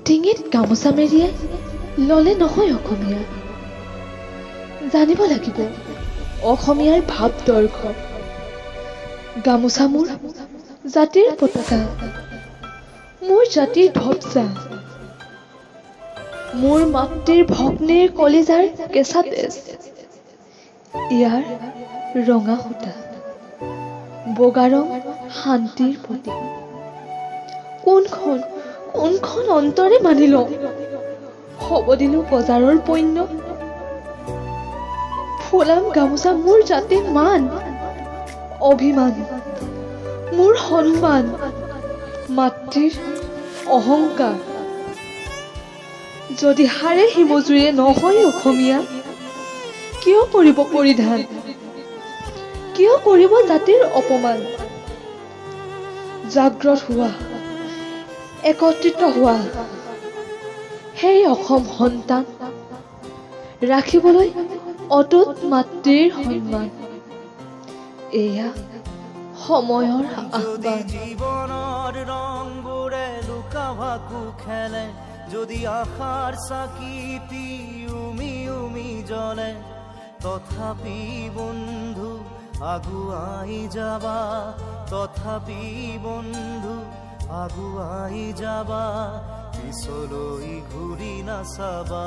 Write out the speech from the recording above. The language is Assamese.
ডিঙিত গামোচা মেৰিয়াই ললে নহয় অসমীয়া। জানিব লাগিব অসমীয়াৰ ভাৱ দৈৰ্ঘ্য। গামোচা মোৰ জাতিৰ পতাকা, মোৰ জাতিৰ ধ্বজা, মোৰ মাতৃৰ ভগ্নীৰ কলিজাৰ কেঁচা তেজ। ইয়াৰ ৰঙা সূতা, বগা ৰং শান্তিৰ প্ৰতীক। কোনখন অন্তৰে মানি লওঁ হ'ব দিনো বজাৰৰ পণ্য। ফুলাম গামোচা মোৰ জাতিৰ মান, অভিমান, মোৰ সন্মান, মাতৃৰ অহংকাৰ। যদি হাড়ে হিমজুৰে নহয় অসমীয়া, কিয় কৰিব পৰিধান, কিয় কৰিব জাতিৰ অপমান। জাগ্ৰত হোৱা, একত্ৰিত হোৱা, সেই অসম সন্তান ৰাখিবলৈ অটুট মাতৃৰ সন্মান। এয়া সময়ৰ আহ্বান। জীৱনৰ ৰংবোৰে লুকা ভাকু খেলে, যদি আশাৰ চাকিটি উমি উমি জ্বলে, তথাপি বন্ধু আগুৱাই যাবা, তথাপি বন্ধু আগুৱাই যাবা, পিছলৈ ঘূৰি নাচাবা।